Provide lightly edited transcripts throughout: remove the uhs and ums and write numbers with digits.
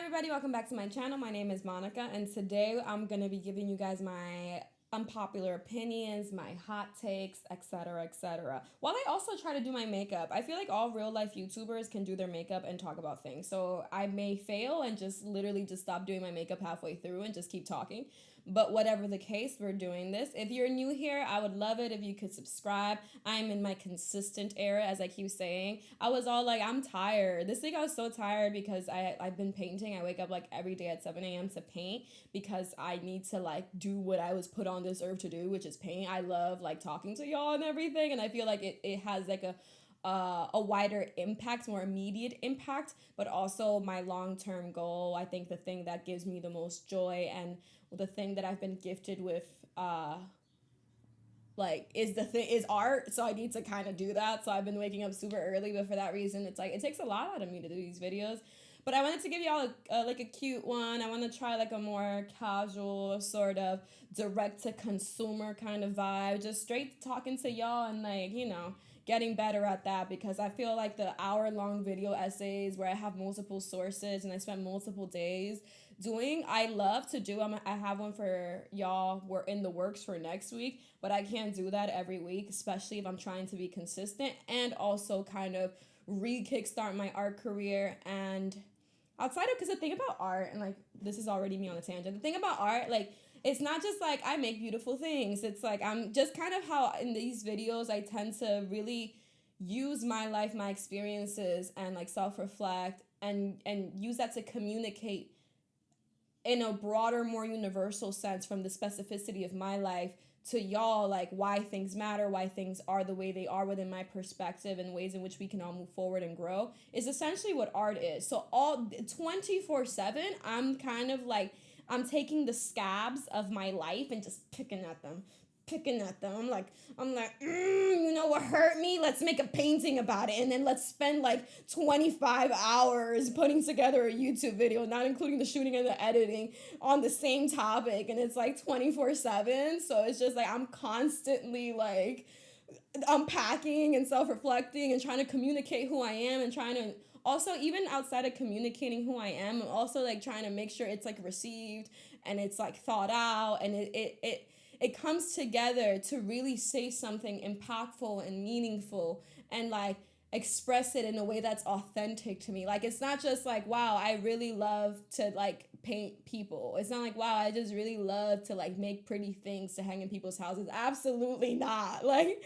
everybody, welcome back to my channel. My name is Monica, and today I'm going to be giving you guys my unpopular opinions, my hot takes, etc., etc. While I also try to do my makeup. I feel like all real life YouTubers can do their makeup and talk about things. So I may fail and just literally just stop doing my makeup halfway through and just keep talking. But whatever the case, we're doing this. If you're new here, I would love it if you could subscribe. I'm in my consistent era, as I keep saying. I was all like, I'm tired. This week I was so tired because I've been painting. I wake up like every day at 7 a.m. to paint because I need to like do what I was put on this earth to do, which is paint. I love like talking to y'all and everything. And I feel like it has like a wider impact, more immediate impact, but also my long-term goal. I think the thing that gives me the most joy and the thing that I've been gifted with is art. So I need to kind of do that. So I've been waking up super early, but for that reason it's like it takes a lot out of me to do these videos. But I wanted to give y'all like a cute one. I want to try like a more casual sort of direct to consumer kind of vibe, just straight talking to y'all and like, getting better at that, because I feel like the hour-long video essays where I have multiple sources and I spend multiple days doing, I love to do. I have one for y'all. We're in the works for next week, but I can't do that every week, especially if I'm trying to be consistent and also kind of re-kickstart my art career. And outside of, because the thing about art, and like this is already me on a tangent, the thing about art, like it's not just like I make beautiful things. It's like I'm just kind of how in these videos I tend to really use my life, my experiences, and like self-reflect and use that to communicate in a broader, more universal sense from the specificity of my life to y'all, like why things matter, why things are the way they are within my perspective, and ways in which we can all move forward and grow is essentially what art is. So all 24/7, I'm kind of like, I'm taking the scabs of my life and just picking at them. I'm like, you know what hurt me? Let's make a painting about it. And then let's spend like 25 hours putting together a YouTube video, not including the shooting and the editing, on the same topic. And it's like 24/7. So it's just like, I'm constantly like unpacking and self-reflecting and trying to communicate who I am, and trying to also, even outside of communicating who I am, I'm also like trying to make sure it's like received and it's like thought out, and it comes together to really say something impactful and meaningful and like express it in a way that's authentic to me. Like it's not just like, wow, I really love to like paint people. It's not like, wow, I just really love to like make pretty things to hang in people's houses. Absolutely not. Like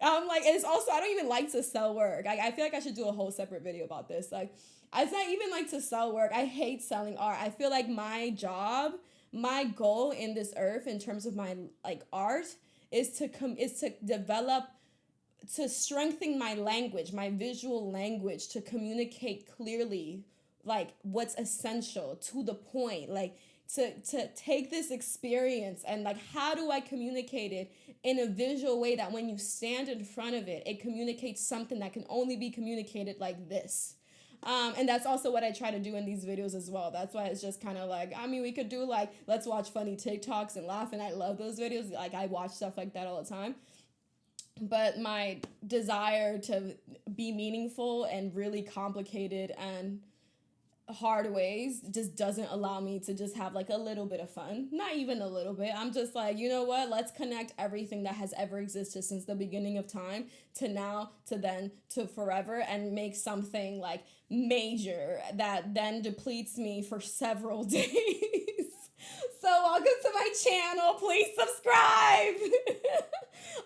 I'm like, it's also, I don't even like to sell work. I feel like I should do a whole separate video about this. Like it's not even like to sell work. I hate selling art. I feel like my job, my goal in this earth in terms of my like art is to develop, to strengthen my language, my visual language, to communicate clearly like what's essential, to the point, like to take this experience and like how do I communicate it in a visual way that when you stand in front of it, it communicates something that can only be communicated like this. And that's also what I try to do in these videos as well. That's why it's just kind of like, I mean, we could do like, let's watch funny TikToks and laugh. And I love those videos. Like I watch stuff like that all the time. But my desire to be meaningful and really complicated and hard ways just doesn't allow me to just have like a little bit of fun. Not even a little bit. I'm just like, you know what? Let's connect everything that has ever existed since the beginning of time to now, to then, to forever, and make something like major that then depletes me for several days. So welcome to my channel. Please subscribe.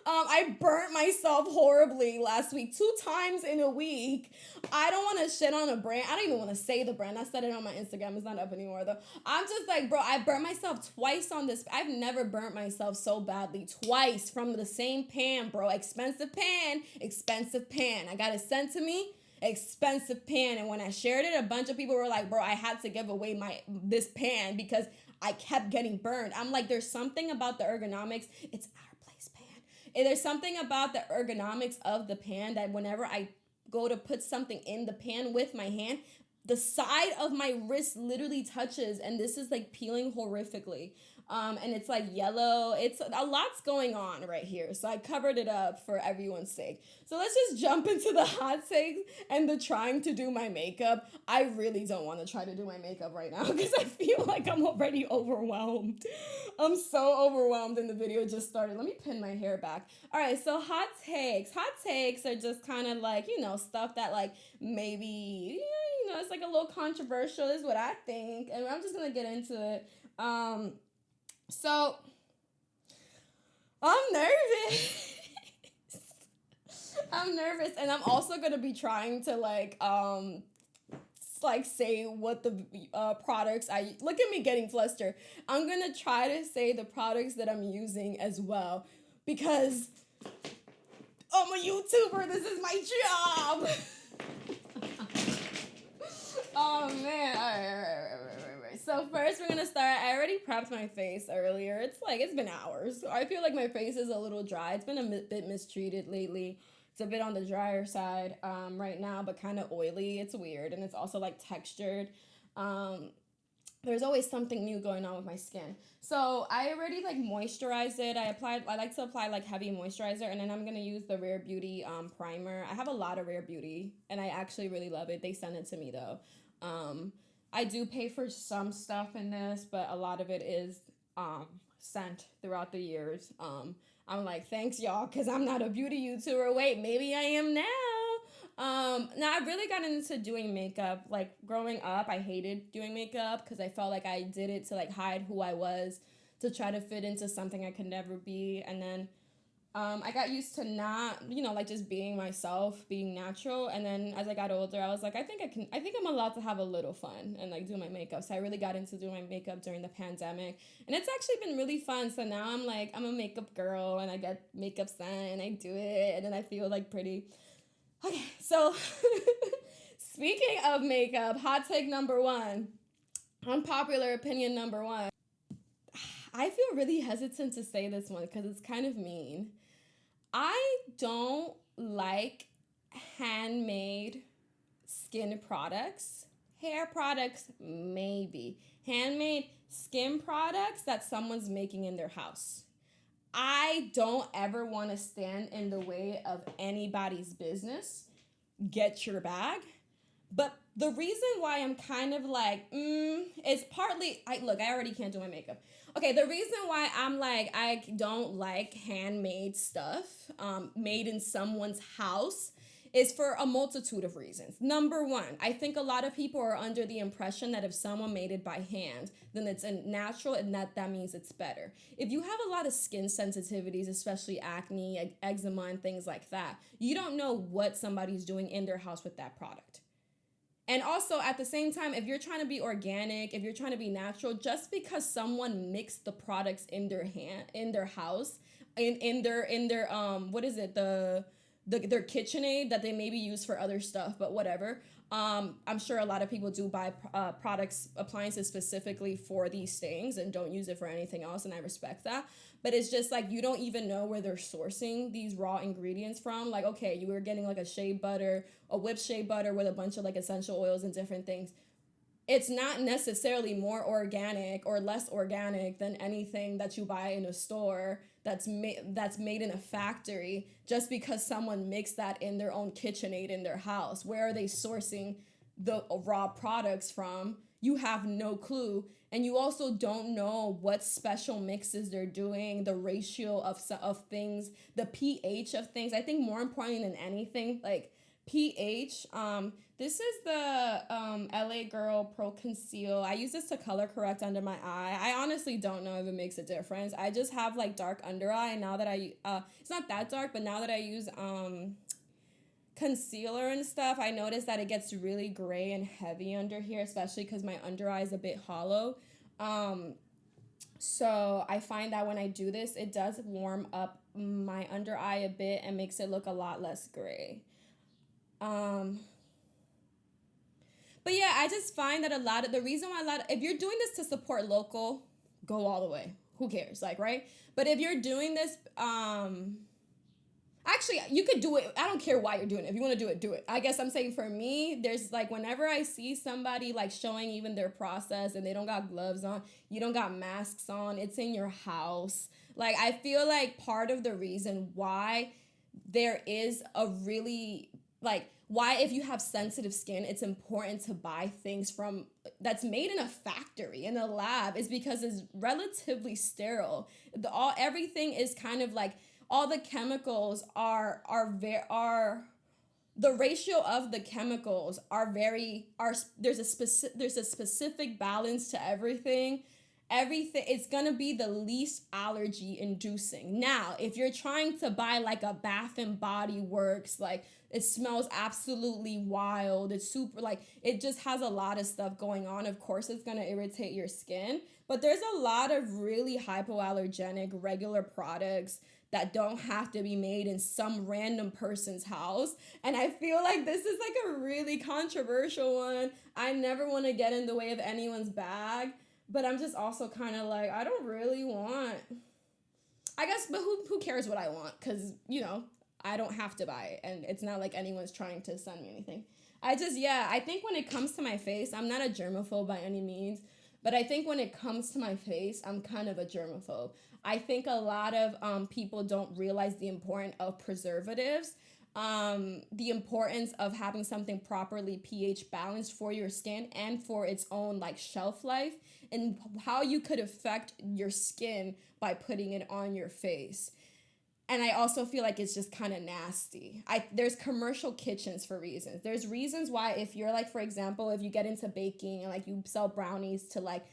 I burnt myself horribly last week, 2 times in a week. I don't want to shit on a brand. I don't even want to say the brand. I said it on my Instagram. It's not up anymore though. I'm just like, bro, I burnt myself twice on this. I've never burnt myself so badly twice from the same pan, bro. Expensive pan. I got it sent to me. Expensive pan. And when I shared it, a bunch of people were like, bro, I had to give away this pan because I kept getting burned. I'm like, there's something about the ergonomics. It's our place pan. And there's something about the ergonomics of the pan that whenever I go to put something in the pan with my hand, the side of my wrist literally touches, and this is like peeling horrifically. And it's like yellow. It's a lot's going on right here. So I covered it up for everyone's sake. So let's just jump into the hot takes and the trying to do my makeup. I really don't want to try to do my makeup right now because I feel like I'm already overwhelmed. I'm so overwhelmed, and the video just started. Let me pin my hair back. All right, so hot takes. Hot takes are just kind of like, stuff that like maybe, it's like a little controversial is what I think. And I'm just going to get into it. So, I'm nervous. I'm nervous, and I'm also gonna be trying to say what the products look at me getting flustered. I'm gonna try to say the products that I'm using as well, because I'm a YouTuber. This is my job. Oh man! All right. So first we're gonna start. I already prepped my face earlier. It's been hours. So I feel like my face is a little dry. It's been a bit mistreated lately. It's a bit on the drier side right now, but kind of oily. It's weird, and it's also like textured. There's always something new going on with my skin. So I already like moisturized it. I like to apply like heavy moisturizer, and then I'm gonna use the Rare Beauty primer. I have a lot of Rare Beauty, and I actually really love it. They sent it to me though. I do pay for some stuff in this, but a lot of it is sent throughout the years. I'm like, thanks y'all, because I'm not a beauty YouTuber. Wait, maybe I am now. Now I really got into doing makeup. Like growing up, I hated doing makeup because I felt like I did it to like hide who I was, to try to fit into something I could never be. And then I got used to not, like just being myself, being natural. And then as I got older, I was like, I think I'm allowed to have a little fun and like do my makeup. So I really got into doing my makeup during the pandemic, and it's actually been really fun. So now I'm a makeup girl, and I get makeup sent and I do it, and then I feel like pretty. Okay, so speaking of makeup, hot take number 1, unpopular opinion number 1. I feel really hesitant to say this one because it's kind of mean. I don't like handmade skin products. Hair products, maybe. Handmade skin products that someone's making in their house. I don't ever want to stand in the way of anybody's business. Get your bag. But the reason why I'm kind of like, is partly, I already can't do my makeup. Okay, the reason why I'm like, I don't like handmade stuff made in someone's house is for a multitude of reasons. Number 1, I think a lot of people are under the impression that if someone made it by hand, then it's natural, and that means it's better. If you have a lot of skin sensitivities, especially acne, eczema, and things like that, you don't know what somebody's doing in their house with that product. And also at the same time, if you're trying to be organic, if you're trying to be natural, just because someone mixed the products in their house, in their their KitchenAid that they maybe use for other stuff, but whatever. I'm sure a lot of people do buy appliances specifically for these things and don't use it for anything else, and I respect that. But it's just like you don't even know where they're sourcing these raw ingredients from. Like, okay, you were getting like a shea butter, a whipped shea butter with a bunch of like essential oils and different things. It's not necessarily more organic or less organic than anything that you buy in a store that's made in a factory just because someone mixed that in their own KitchenAid in their house. Where are they sourcing the raw products from? You have no clue. And you also don't know what special mixes they're doing, the ratio of things, the pH of things. I think more important than anything, like pH. This is the LA Girl Pro Conceal. I use this to color correct under my eye. I honestly don't know if it makes a difference. I just have like dark under eye, and now that it's not that dark, but now that I use concealer and stuff, I notice that it gets really gray and heavy under here, especially because my under eye is a bit hollow. So I find that when I do this, it does warm up my under eye a bit and makes it look a lot less gray. But yeah, I just find that if you're doing this to support local, go all the way. Who cares? Like, right? But if you're doing this, Actually, you could do it. I don't care why you're doing it. If you want to do it, do it. I guess I'm saying for me, there's like whenever I see somebody like showing even their process and they don't got gloves on, you don't got masks on, it's in your house. Like I feel like part of the reason why there is a really like why if you have sensitive skin it's important to buy things from that's made in a factory in a lab is because it's relatively sterile. Everything is kind of like all the chemicals are the ratio of the chemicals are very are there's a specific balance to everything. Everything it's gonna be the least allergy inducing. Now if you're trying to buy like a Bath and Body Works, like it smells absolutely wild, it's super like it just has a lot of stuff going on, of course it's gonna irritate your skin. But there's a lot of really hypoallergenic regular products that don't have to be made in some random person's house. And I feel like this is like a really controversial one. I never want to get in the way of anyone's bag, but I'm just also kind of like, I don't really want, I guess, but who cares what I want? Because, you know, I don't have to buy it. And it's not like anyone's trying to send me anything. I think when it comes to my face, I'm not a germaphobe by any means. But I think when it comes to my face, I'm kind of a germaphobe. I think a lot of people don't realize the importance of preservatives, the importance of having something properly pH balanced for your skin and for its own like shelf life, and how you could affect your skin by putting it on your face. And I also feel like it's just kind of nasty. There's commercial kitchens for reasons. There's reasons why if you're like, for example, if you get into baking and like you sell brownies to like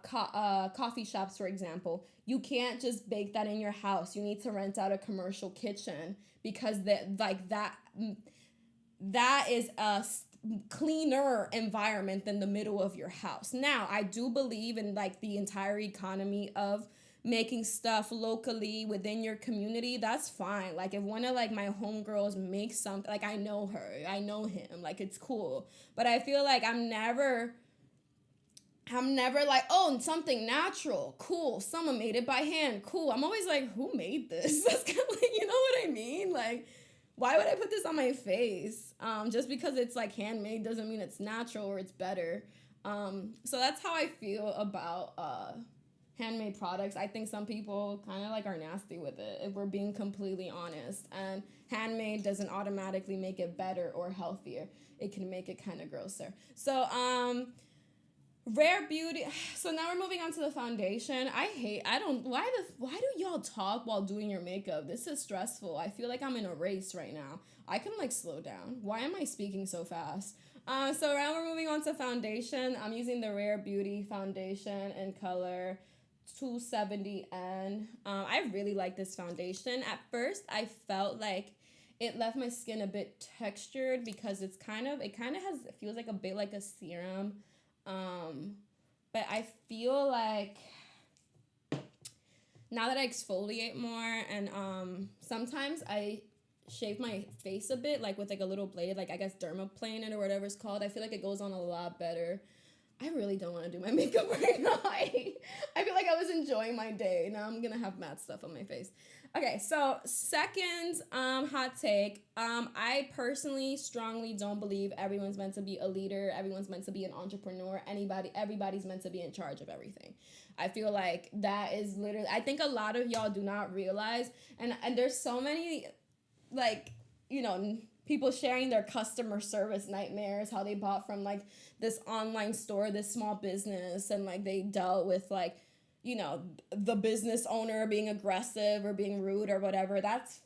coffee shops, for example, you can't just bake that in your house. You need to rent out a commercial kitchen because that is a cleaner environment than the middle of your house. Now, I do believe in like the entire economy of making stuff locally within your community. That's fine. Like if one of like my homegirls makes something, like I know her, I know him, like it's cool. But I feel like I'm never like, oh, something natural, cool, someone made it by hand, cool. I'm always like, who made this? That's kind of like, you know what I mean? Like, why would I put this on my face? Just because it's like handmade doesn't mean it's natural or it's better. So that's how I feel about handmade products. I think some people kind of like are nasty with it, if we're being completely honest. And handmade doesn't automatically make it better or healthier. It can make it kind of grosser. So Rare Beauty. So now we're moving on to the foundation. Why do y'all talk while doing your makeup? This is stressful. I feel like I'm in a race right now. I can like slow down. Why am I speaking so fast? So now we're moving on to foundation. I'm using the Rare Beauty foundation in color 270N. I really like this foundation. At first, I felt like it left my skin a bit textured because it feels like a bit like a serum. But I feel like now that I exfoliate more and sometimes I shave my face a bit, like with like a little blade, like I guess dermaplane it or whatever it's called. I feel like it goes on a lot better. I really don't want to do my makeup right now. I feel like I was enjoying my day. Now I'm gonna have mad stuff on my face. Okay, so second hot take. I personally strongly don't believe everyone's meant to be a leader. Everyone's meant to be an entrepreneur. Everybody's meant to be in charge of everything. I feel like that is literally, I think a lot of y'all do not realize, and there's so many, like, you know, people sharing their customer service nightmares, how they bought from like this online store, this small business, and like they dealt with like, you know, the business owner being aggressive or being rude or whatever. That's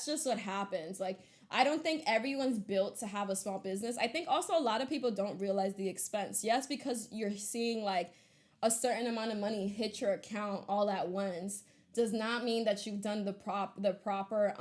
just what happens. Like, I don't think everyone's built to have a small business. I think also a lot of people don't realize the expense. Yes, because you're seeing like a certain amount of money hit your account all at once does not mean that you've done the proper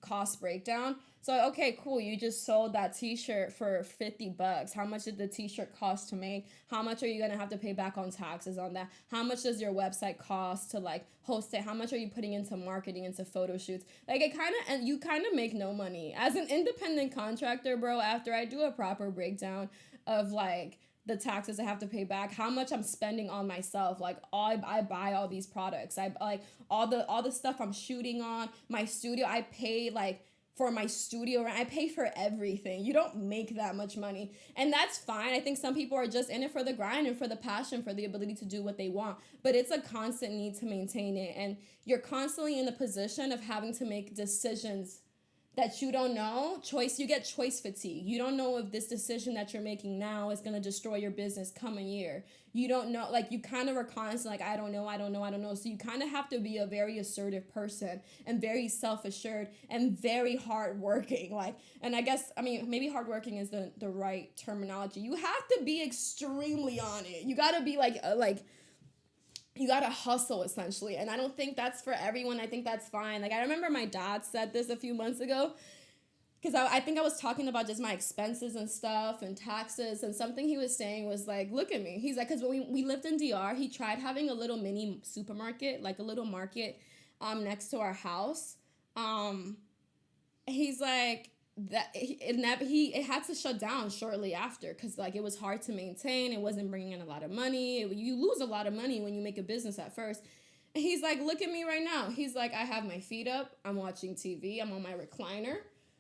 cost breakdown. So, okay, cool. You just sold that t-shirt for $50. How much did the t-shirt cost to make? How much are you going to have to pay back on taxes on that? How much does your website cost to like host it? How much are you putting into marketing, into photo shoots? Like you kind of make no money. As an independent contractor, bro, after I do a proper breakdown of like the taxes I have to pay back, how much I'm spending on myself. Like I buy all these products. I like all the stuff I'm shooting on, my studio. I pay like for my studio rent. I pay for everything. You don't make that much money. And that's fine. I think some people are just in it for the grind and for the passion, for the ability to do what they want. But it's a constant need to maintain it. And you're constantly in the position of having to make decisions that you don't know. You get choice fatigue. You don't know if this decision that you're making now is going to destroy your business coming year. You don't know, like you kind of are constantly like, I don't know. So you kind of have to be a very assertive person and very self-assured and very hardworking. Like, and I guess, I mean, maybe hardworking is the right terminology. You have to be extremely on it. You got to be you got to hustle essentially. And I don't think that's for everyone. I think that's fine. Like I remember my dad said this a few months ago, because I think I was talking about just my expenses and stuff and taxes, and something he was saying was like, look at me. He's like, because when we lived in DR, he tried having a little mini supermarket, like a little market next to our house. He's like, it had to shut down shortly after, because like it was hard to maintain. It wasn't bringing in a lot of money. You lose a lot of money when you make a business at first. And he's like, look at me right now. He's like, I have my feet up, I'm watching TV, I'm on my recliner,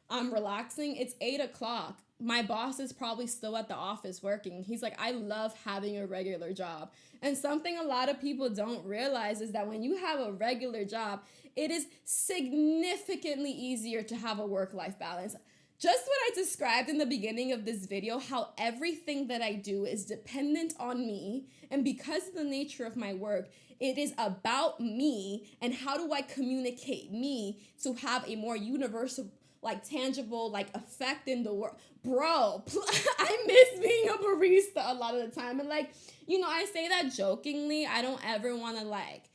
I'm relaxing. It's 8:00. My boss is probably still at the office working. He's like, I love having a regular job. And something a lot of people don't realize is that when you have a regular job, it is significantly easier to have a work-life balance. Just what I described in the beginning of this video, how everything that I do is dependent on me. And because of the nature of my work, it is about me and how do I communicate me to have a more universal, like tangible, like effect in the world. Bro, I miss being a barista a lot of the time. And like, you know, I say that jokingly. I don't ever want to like,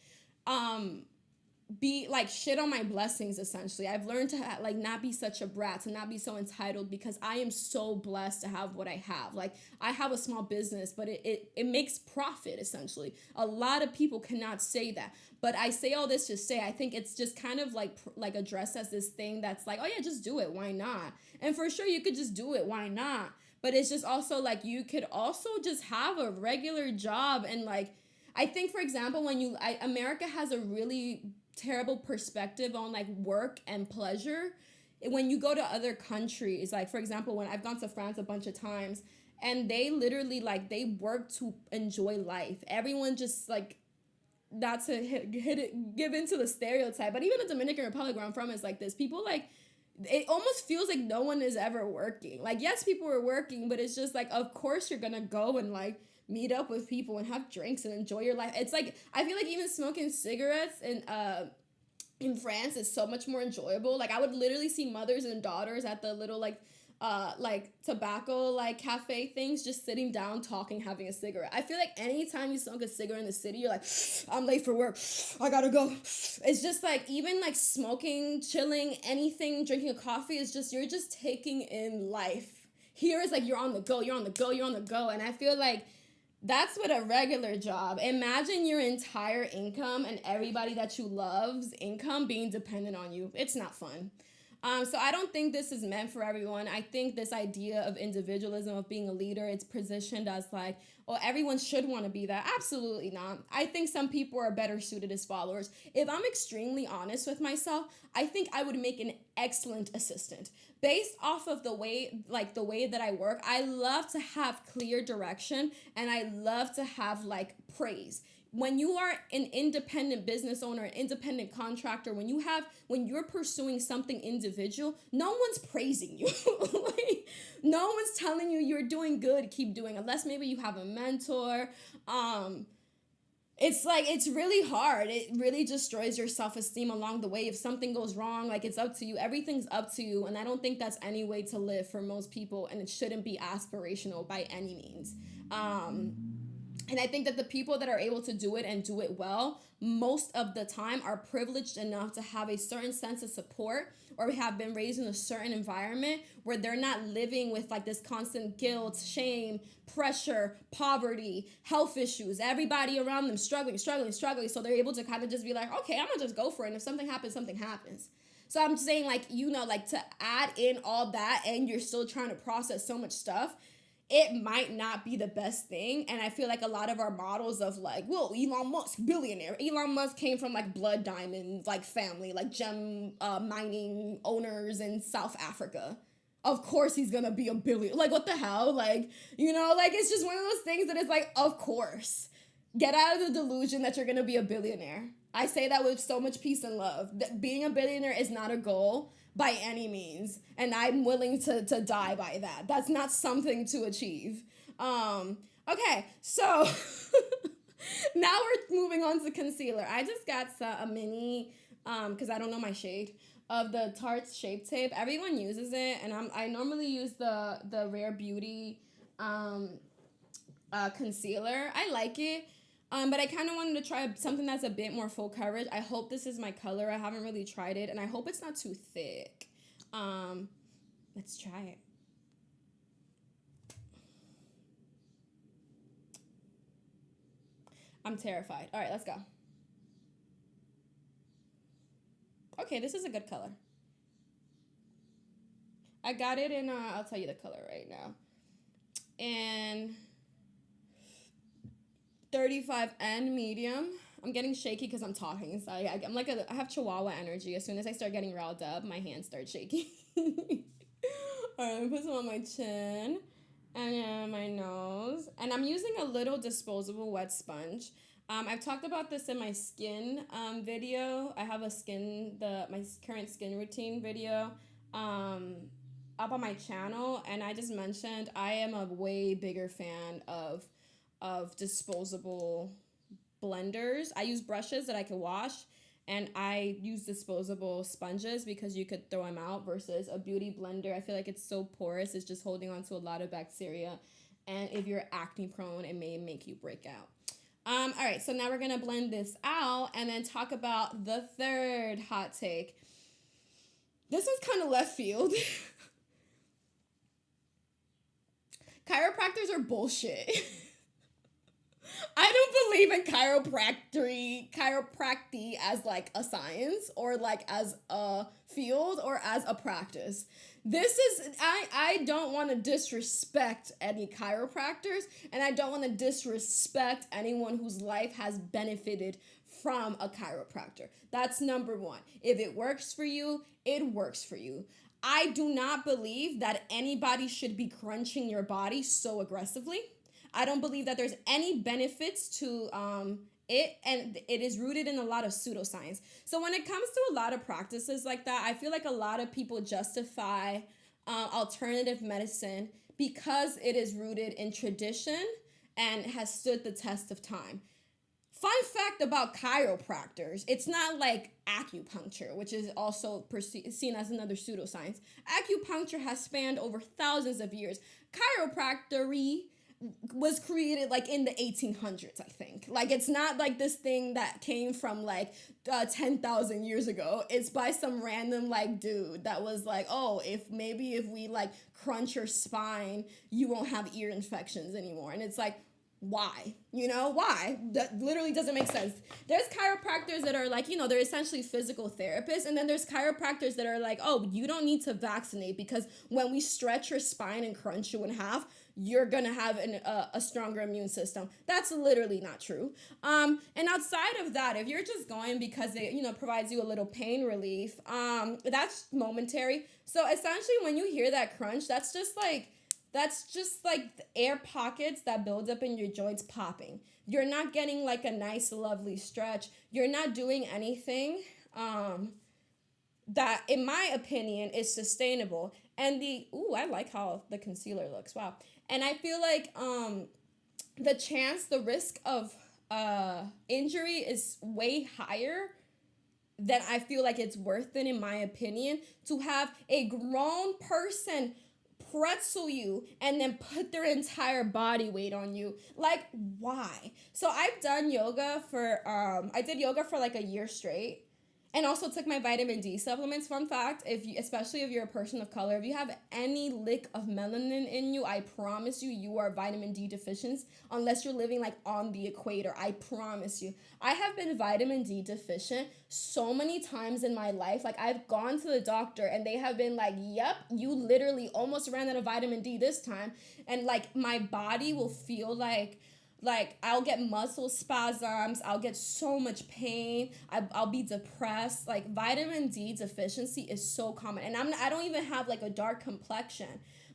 be like shit on my blessings. Essentially, I've learned to like not be such a brat, to not be so entitled, because I am so blessed to have what I have. Like I have a small business, but it makes profit essentially. A lot of people cannot say that, but I say all this to say I think it's just kind of like addressed as this thing that's like, oh yeah, just do it, why not? And for sure you could just do it, why not? But it's just also like you could also just have a regular job. And like I think, for example, America has a really terrible perspective on like work and pleasure. When you go to other countries, like for example, when I've gone to France a bunch of times, and they literally like they work to enjoy life. Everyone just like, not to give into the stereotype, but even the Dominican Republic where I'm from is like this. People like, it almost feels like no one is ever working. Like yes, people are working, but it's just like, of course you're gonna go and like meet up with people and have drinks and enjoy your life. It's like, I feel like even smoking cigarettes in France is so much more enjoyable. Like I would literally see mothers and daughters at the little like tobacco like cafe things, just sitting down talking, having a cigarette. I feel like anytime you smoke a cigarette in the city, you're like, I'm late for work, I gotta go. It's just like, even like smoking, chilling, anything, drinking a coffee is just, you're just taking in life. Here is like you're on the go. And I feel like that's what a regular job. Imagine your entire income and everybody that you love's income being dependent on you. It's not fun. So I don't think this is meant for everyone. I think this idea of individualism, of being a leader, it's positioned as like, well, everyone should want to be that. Absolutely not. I think some people are better suited as followers. If I'm extremely honest with myself, I think I would make an excellent assistant. Based off of the way that I work, I love to have clear direction and I love to have like praise. When you are an independent business owner, an independent contractor, when you're pursuing something individual, no one's praising you. Like, no one's telling you you're doing good, keep doing, unless maybe you have a mentor. It's like, it's really hard. It really destroys your self-esteem along the way. If something goes wrong, like it's up to you. Everything's up to you. And I don't think that's any way to live for most people. And it shouldn't be aspirational by any means. And I think that the people that are able to do it and do it well, most of the time are privileged enough to have a certain sense of support, or have been raised in a certain environment where they're not living with like this constant guilt, shame, pressure, poverty, health issues, everybody around them struggling. So they're able to kind of just be like, okay, I'm gonna just go for it. And if something happens, something happens. So I'm saying, like, you know, like to add in all that and you're still trying to process so much stuff, it might not be the best thing. And I feel like a lot of our models of like, well, Elon Musk, billionaire. Elon Musk came from like blood diamond, like family, like gem mining owners in South Africa. Of course he's gonna be a billion. Like, what the hell? Like, like it's just one of those things that is like, of course. Get out of the delusion that you're gonna be a billionaire. I say that with so much peace and love. That being a billionaire is not a goal by any means, and I'm willing to die by that. That's not something to achieve. Okay, so now we're moving on to concealer. I just got a mini, because I don't know my shade, of the Tarte Shape Tape. Everyone uses it, and I normally use the Rare Beauty concealer. I like it. But I kind of wanted to try something that's a bit more full coverage. I hope this is my color. I haven't really tried it, and I hope it's not too thick. Let's try it. I'm terrified. All right, let's go. Okay, this is a good color. I got it in, I'll tell you the color right now. And 35N medium. I'm getting shaky because I'm talking. So I'm like I have Chihuahua energy. As soon as I start getting riled up, my hands start shaking. All right, I'm put some on my chin and then my nose. And I'm using a little disposable wet sponge. I've talked about this in my skin video. I have my current skin routine video up on my channel. And I just mentioned I am a way bigger fan of disposable blenders. I use brushes that I can wash, and I use disposable sponges because you could throw them out versus a beauty blender. I feel like it's so porous. It's just holding on to a lot of bacteria, and if you're acne prone, it may make you break out. All right, so now we're gonna blend this out and then talk about the third hot take. This is kind of left field. Chiropractors are bullshit. I don't believe in chiropractic as like a science or like as a field or as a practice. I don't want to disrespect any chiropractors, and I don't want to disrespect anyone whose life has benefited from a chiropractor. That's number one. If it works for you, it works for you. I do not believe that anybody should be crunching your body so aggressively. I don't believe that there's any benefits to it, and it is rooted in a lot of pseudoscience. So when it comes to a lot of practices like that, I feel like a lot of people justify alternative medicine because it is rooted in tradition and has stood the test of time. Fun fact about chiropractors, it's not like acupuncture, which is also seen as another pseudoscience. Acupuncture has spanned over thousands of years. Chiropractic was created like in the 1800s, I think. Like, it's not like this thing that came from like 10,000 years ago. It's by some random like dude that was like, oh, if we like crunch your spine, you won't have ear infections anymore. And it's like, why? Why? That literally doesn't make sense. There's chiropractors that are like, they're essentially physical therapists. And then there's chiropractors that are like, oh, you don't need to vaccinate because when we stretch your spine and crunch you in half, you're going to have a stronger immune system. That's literally not true. And outside of that, if you're just going because it, provides you a little pain relief, that's momentary. So essentially when you hear that crunch, that's just like the air pockets that build up in your joints popping. You're not getting like a nice, lovely stretch. You're not doing anything that, in my opinion, is sustainable. And I like how the concealer looks. Wow. And I feel like the risk of injury is way higher than I feel like it's worth it, in my opinion, to have a grown person pretzel you and then put their entire body weight on you. Like, why? So I've done yoga I did yoga for like a year straight, And also took my vitamin D supplements. Fun fact, if you, especially if you're a person of color, if you have any lick of melanin in you, I promise you, you are vitamin D deficient unless you're living like on the equator. I promise you. I have been vitamin D deficient so many times in my life. Like I've gone to the doctor and they have been like, yep, you literally almost ran out of vitamin D this time. And like my body will feel like I'll get muscle spasms, I'll get so much pain, I'll be depressed. Like vitamin D deficiency is so common, and I don't even have like a dark complexion,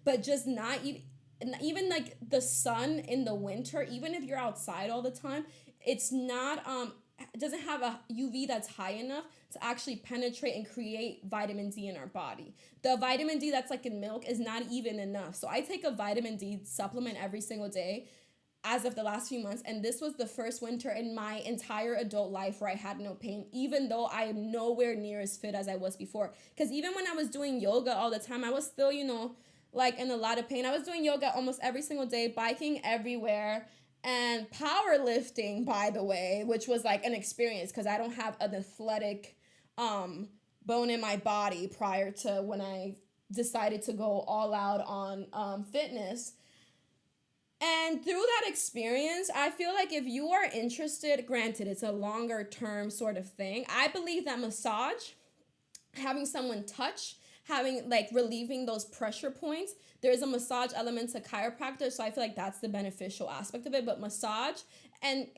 but just not even like the sun in the winter, even if you're outside all the time, it's not it doesn't have a UV that's high enough to actually penetrate and create vitamin D in our body. The vitamin D that's like in milk is not even enough. So I take a vitamin D supplement every single day as of the last few months, and this was the first winter in my entire adult life where I had no pain, even though I am nowhere near as fit as I was before. Because even when I was doing yoga all the time, I was still, like in a lot of pain. I was doing yoga almost every single day, biking everywhere, and powerlifting, by the way, which was like an experience because I don't have an athletic bone in my body prior to when I decided to go all out on fitness. And through that experience, I feel like if you are interested, granted, it's a longer term sort of thing. I believe that massage, having someone touch, having like relieving those pressure points, there's a massage element to chiropractor. So I feel like that's the beneficial aspect of it. But massage and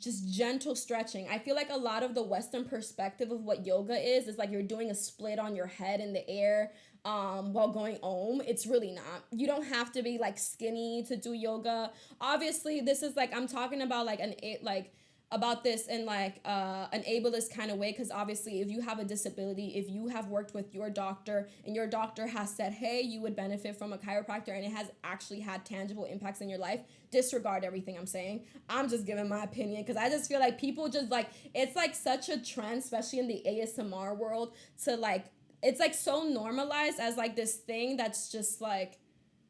just gentle stretching. I feel like a lot of the Western perspective of what yoga is like you're doing a split on your head in the air while going om. It's really not. You don't have to be like skinny to do yoga. Obviously, this is like I'm talking about like about this in like an ableist kind of way, because obviously if you have a disability, if you have worked with your doctor and your doctor has said, hey, you would benefit from a chiropractor and it has actually had tangible impacts in your life, disregard everything I'm saying. I'm just giving my opinion because I just feel like people just like, it's like such a trend, especially in the ASMR world, to like, it's like so normalized as like this thing that's just like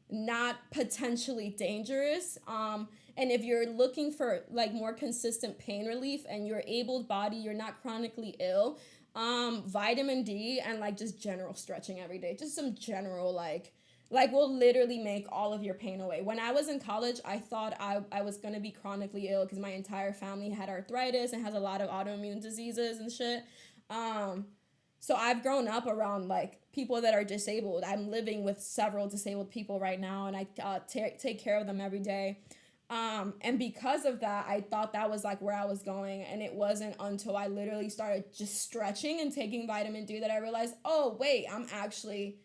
not potentially dangerous. And if you're looking for like more consistent pain relief and you're able-bodied, you're not chronically ill, vitamin D and like just general stretching every day, just some general like will literally make all of your pain away. When I was in college, I thought I was gonna be chronically ill because my entire family had arthritis and has a lot of autoimmune diseases and shit. So I've grown up around like people that are disabled. I'm living with several disabled people right now, and I take care of them every day. And because of that, I thought that was like where I was going, and it wasn't until I literally started just stretching and taking vitamin D that I realized, oh wait, I'm actually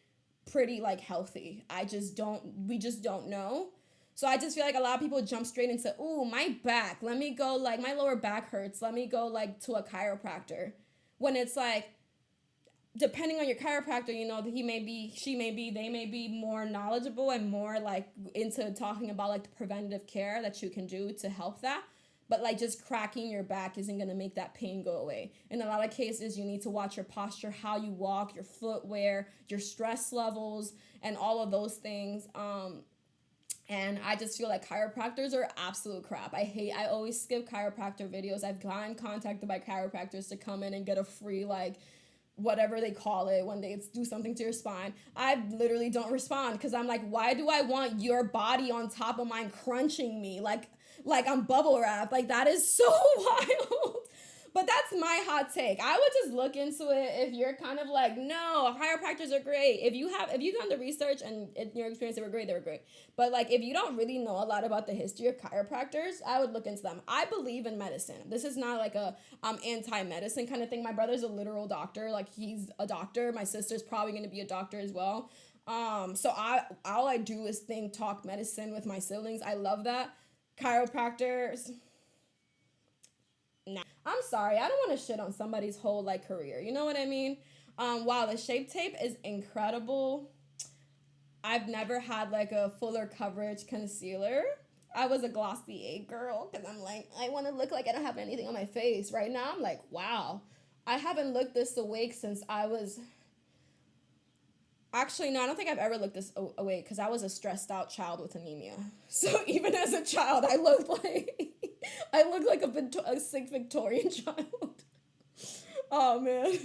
pretty like healthy. We just don't know. So I just feel like a lot of people jump straight into, ooh, my back, let me go, like my lower back hurts, let me go like to a chiropractor. When it's like, depending on your chiropractor, they may be more knowledgeable and more like into talking about like the preventative care that you can do to help that. But like just cracking your back isn't going to make that pain go away. In a lot of cases, you need to watch your posture, how you walk, your footwear, your stress levels, and all of those things. And I just feel like chiropractors are absolute crap. I always skip chiropractor videos. I've gotten contacted by chiropractors to come in and get a free like whatever they call it when they do something to your spine. I literally don't respond because I'm like, why do I want your body on top of mine crunching me like I'm bubble wrap? Like that is so wild. But that's my hot take. I would just look into it if you're kind of like, no, chiropractors are great. If you've done the research and in your experience they were great. But like if you don't really know a lot about the history of chiropractors, I would look into them. I believe in medicine. This is not like a anti-medicine kind of thing. My brother's a literal doctor. Like he's a doctor. My sister's probably going to be a doctor as well. So all I do is talk medicine with my siblings. I love that. Chiropractors, nah. I'm sorry, I don't want to shit on somebody's whole like career. You know what I mean? Wow, the Shape Tape is incredible. I've never had like a fuller coverage concealer. I was a glossy A girl because I'm like, I want to look like I don't have anything on my face. Right now, I'm like, wow, I haven't looked this awake since I was. Actually, no, I don't think I've ever looked this awake because I was a stressed out child with anemia. So even as a child, I looked like a sick Victorian child. Oh man.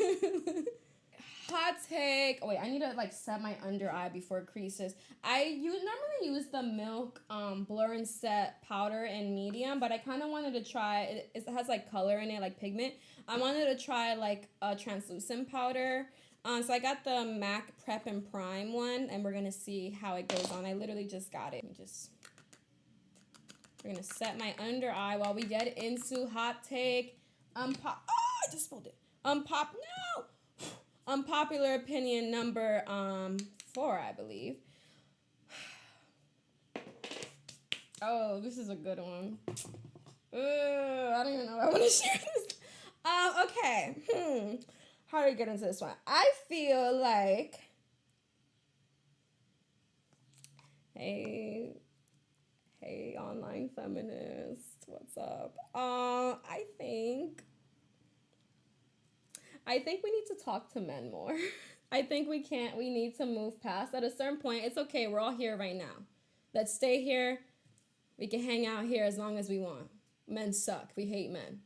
Hot take. Oh wait, I need to like set my under eye before it creases. Normally use the Milk Blur and Set powder in medium, but I kind of wanted to try. It has like color in it, like pigment. I wanted to try like a translucent powder. So I got the MAC Prep and Prime one, and we're gonna see how it goes on. I literally just got it. We're gonna set my under eye while we get into hot take. I just spilled it. Unpopular opinion number 4, I believe. Oh, this is a good one. I don't even know if I want to share this. Okay. How do we get into this one? I feel like, hey, online feminists, what's up? I think we need to talk to men more. I think we need to move past. At a certain point, it's okay, we're all here right now. Let's stay here. We can hang out here as long as we want. Men suck. We hate men.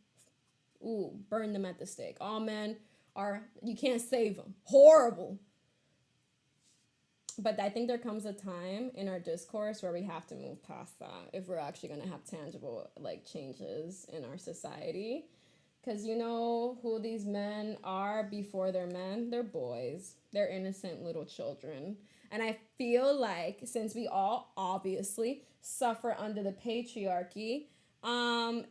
Ooh, burn them at the stake. All men you can't save them. Horrible. But I think there comes a time in our discourse where we have to move past that if we're actually going to have tangible like changes in our society. Because you know who these men are before they're men? They're boys. They're innocent little children. And I feel like since we all obviously suffer under the patriarchy,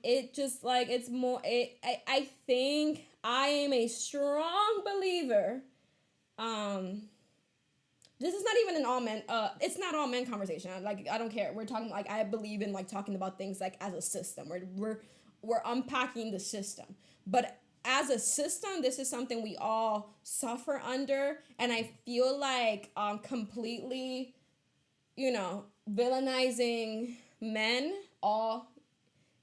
it just like it's more, I think I am a strong believer. This is not even an all men, it's not all men conversation. Like, I don't care. We're talking, like, I believe in, like, talking about things, like, as a system. We're unpacking the system. But as a system, this is something we all suffer under. And I feel like completely, villainizing men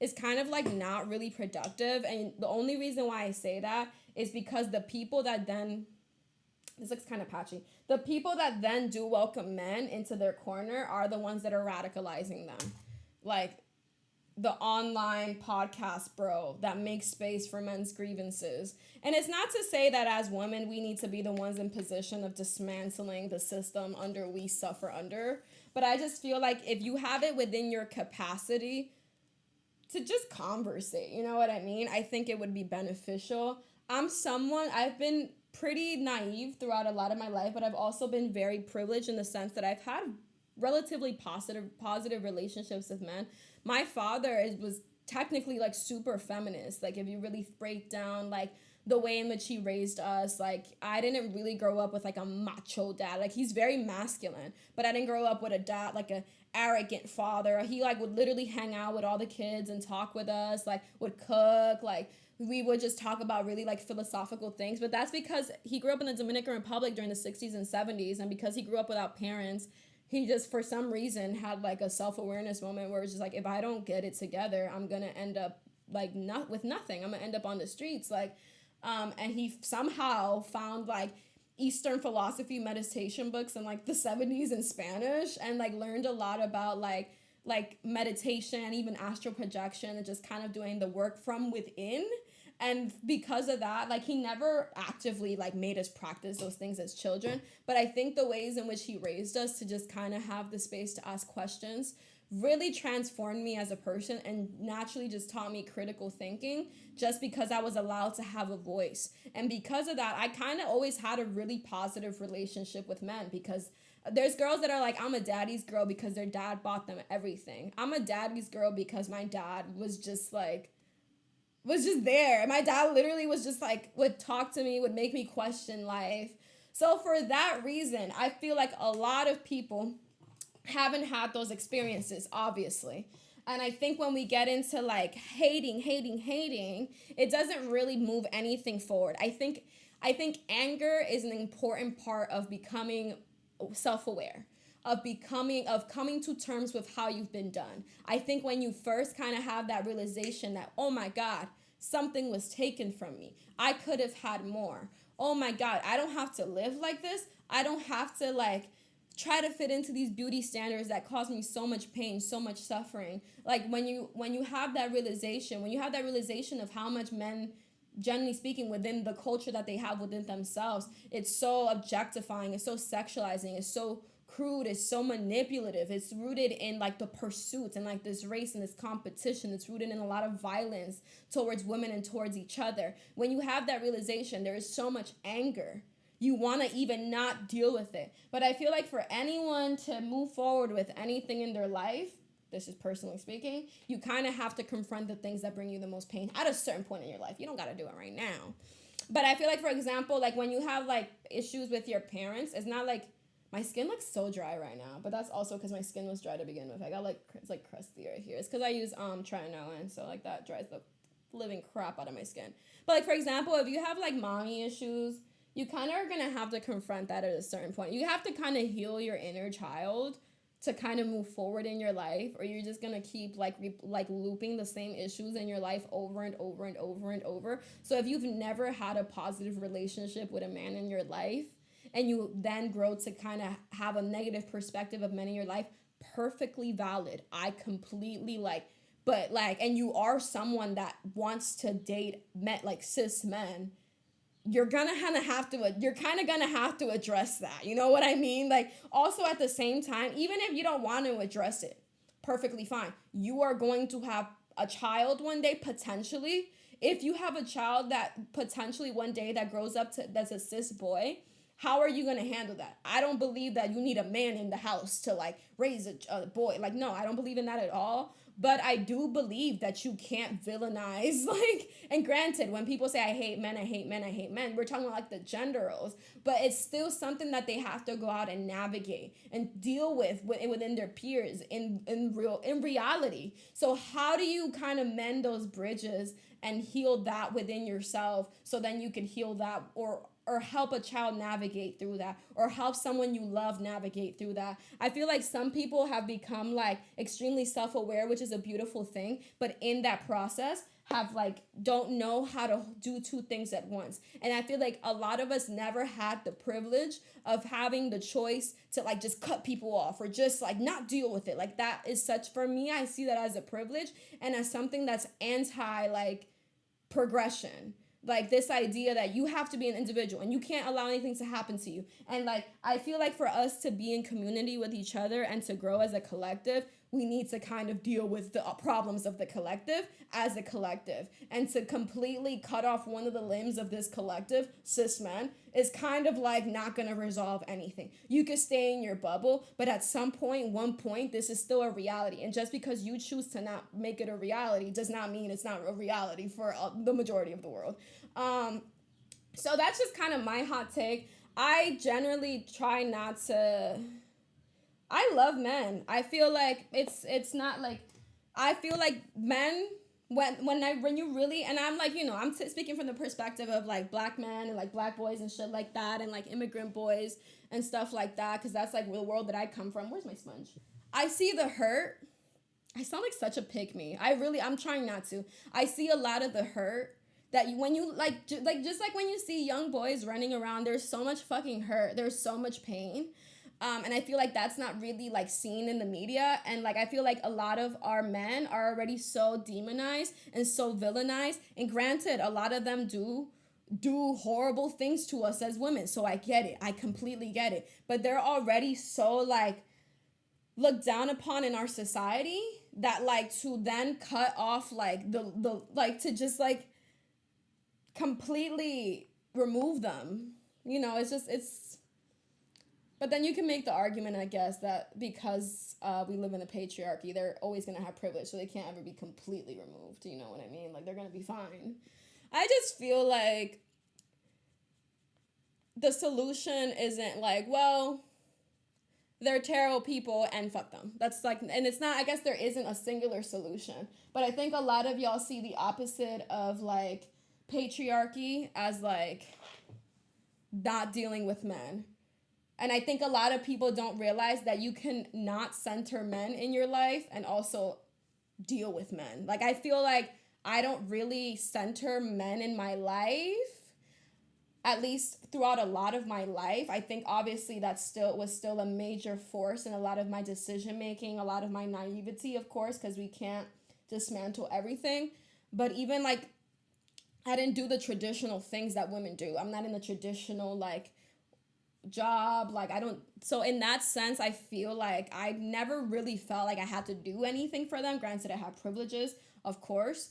is kind of, like, not really productive. And the only reason why I say that is because the people that then... This looks kind of patchy. The people that then do welcome men into their corner are the ones that are radicalizing them. Like the online podcast bro that makes space for men's grievances. And it's not to say that as women, we need to be the ones in position of dismantling the system we suffer under. But I just feel like if you have it within your capacity to just conversate, you know what I mean? I think it would be beneficial. I've been pretty naive throughout a lot of my life, but I've also been very privileged in the sense that I've had relatively positive relationships with men. My father was technically like super feminist. Like if you really break down like the way in which he raised us, like I didn't really grow up with like a macho dad. Like he's very masculine, but I didn't grow up with a dad, like a arrogant father. He like would literally hang out with all the kids and talk with us, like would cook, like we would just talk about really like philosophical things. But that's because he grew up in the Dominican Republic during the 60s and 70s. And because he grew up without parents, he just for some reason had like a self-awareness moment where it's just like, if I don't get it together, I'm going to end up like with nothing. I'm going to end up on the streets. Like, and he somehow found like Eastern philosophy meditation books in like the 70s in Spanish and like learned a lot about like meditation, even astral projection, and just kind of doing the work from within. And because of that, like he never actively like made us practice those things as children. But I think the ways in which he raised us to just kind of have the space to ask questions really transformed me as a person and naturally just taught me critical thinking just because I was allowed to have a voice. And because of that, I kind of always had a really positive relationship with men because there's girls that are like, I'm a daddy's girl because their dad bought them everything. I'm a daddy's girl because my dad was just there. My dad literally was just like, would talk to me, would make me question life. So for that reason, I feel like a lot of people haven't had those experiences, obviously. And I think when we get into like hating, it doesn't really move anything forward. I think anger is an important part of becoming self-aware, of coming to terms with how you've been done. I think when you first kind of have that realization that, oh my God, something was taken from me. I could have had more. Oh my God, I don't have to live like this. I don't have to like try to fit into these beauty standards that cause me so much pain, so much suffering. Like when you have that realization, of how much men generally speaking, within the culture that they have within themselves, it's so objectifying, it's so sexualizing, it's so crude, it's so manipulative, it's rooted in like the pursuits and like this race and this competition. It's rooted in a lot of violence towards women and towards each other. When you have that realization, there is so much anger, you want to even not deal with it. But I feel like for anyone to move forward with anything in their life, this is personally speaking, you kind of have to confront the things that bring you the most pain at a certain point in your life. You don't got to do it right now. But I feel like, for example, like when you have like issues with your parents, it's not like, my skin looks so dry right now, but that's also because my skin was dry to begin with. I got like, it's like crusty right here. It's because I use tretinoin, so like that dries the living crap out of my skin. But like, for example, if you have like mommy issues, you kind of are going to have to confront that at a certain point. You have to kind of heal your inner child to kind of move forward in your life, or you're just gonna keep like looping the same issues in your life over and over and over and over. So if you've never had a positive relationship with a man in your life, and you then grow to kind of have a negative perspective of men in your life, perfectly valid. I completely but and you are someone that wants to date men, like cis men, you're kind of gonna have to address that. You know what I mean? Like, also at the same time, even if you don't want to address it, perfectly fine. You are going to have a child one day, potentially. If you have a child that potentially one day that grows up that's a cis boy, how are you going to handle that? I don't believe that you need a man in the house to like raise a boy. Like, no, I don't believe in that at all. But I do believe that you can't villainize, and granted, when people say, I hate men, I hate men, I hate men, we're talking about like the gender roles, but it's still something that they have to go out and navigate and deal with within their peers in reality. So how do you kind of mend those bridges and heal that within yourself, so then you can heal that, or help a child navigate through that, or help someone you love navigate through that? I feel like some people have become like extremely self-aware, which is a beautiful thing, but in that process have don't know how to do two things at once. And I feel like a lot of us never had the privilege of having the choice to just cut people off, or just not deal with it. That is such, for me, I see that as a privilege and as something that's anti progression. This idea that you have to be an individual and you can't allow anything to happen to you. And I feel like for us to be in community with each other and to grow as a collective, we need to kind of deal with the problems of the collective as a collective. And to completely cut off one of the limbs of this collective, cis men, is kind of not going to resolve anything. You could stay in your bubble, but at one point, this is still a reality. And just because you choose to not make it a reality does not mean it's not a reality for the majority of the world. So that's just kind of my hot take. I generally try not to... I love men. I feel like it's not I feel like men, when you really, and I'm I'm speaking from the perspective of black men and black boys and shit like that, and immigrant boys and stuff like that, because that's the world that I come from. Where's my sponge? I see the hurt. I sound like such a pick me. I'm trying not to. I see a lot of the hurt that when you just when you see young boys running around, there's so much fucking hurt. There's so much pain. And I feel like that's not really seen in the media. And I feel like a lot of our men are already so demonized and so villainized. And granted, a lot of them do horrible things to us as women. So I get it. I completely get it. But they're already so looked down upon in our society that to then cut off to just completely remove them. It's But then you can make the argument, I guess, that because we live in a patriarchy, they're always going to have privilege, so they can't ever be completely removed. You know what I mean? They're going to be fine. I just feel like the solution isn't well, they're terrible people and fuck them. That's and it's not, I guess there isn't a singular solution. But I think a lot of y'all see the opposite of patriarchy as not dealing with men. And I think a lot of people don't realize that you can not center men in your life and also deal with men. I feel like I don't really center men in my life, at least throughout a lot of my life. I think obviously that was still a major force in a lot of my decision making, a lot of my naivety, of course, because we can't dismantle everything. But even I didn't do the traditional things that women do. I'm not in the traditional like job. Like I don't, so in that sense, I feel like I never really felt like I had to do anything for them. Granted, I have privileges, of course.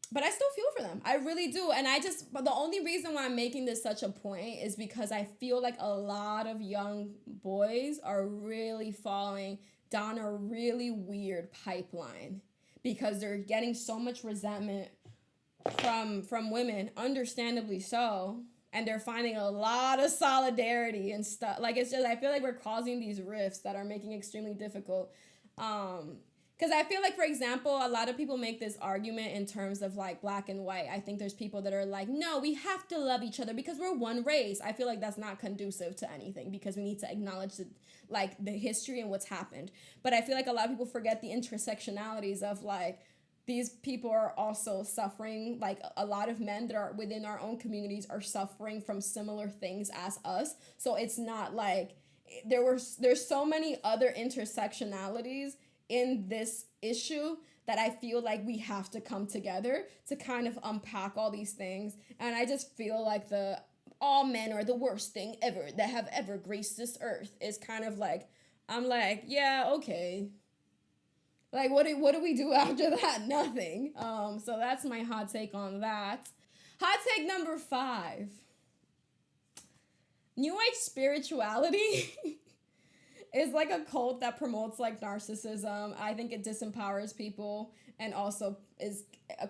But I still feel for them. I really do. And but the only reason why I'm making this such a point is because I feel like a lot of young boys are really falling down a really weird pipeline because they're getting so much resentment from women, understandably so, and they're finding a lot of solidarity and stuff. Like it's just I feel like we're causing these rifts that are making it extremely difficult. Because I feel like, for example, a lot of people make this argument in terms of like black and white. I think there's people that are like, no, we have to love each other because we're one race. I feel like that's not conducive to anything because we need to acknowledge the history and what's happened. But I feel like a lot of people forget the intersectionalities of like, these people are also suffering. Like a lot of men that are within our own communities are suffering from similar things as us. So it's not like there's so many other intersectionalities in this issue that I feel like we have to come together to kind of unpack all these things. And I just feel like all men are the worst thing ever that have ever graced this earth is kind of like, I'm like, yeah, okay. Like, what do we do after that? Nothing. So that's my hot take on that. Hot take number 5. New Age spirituality is like a cult that promotes like narcissism. I think it disempowers people and also is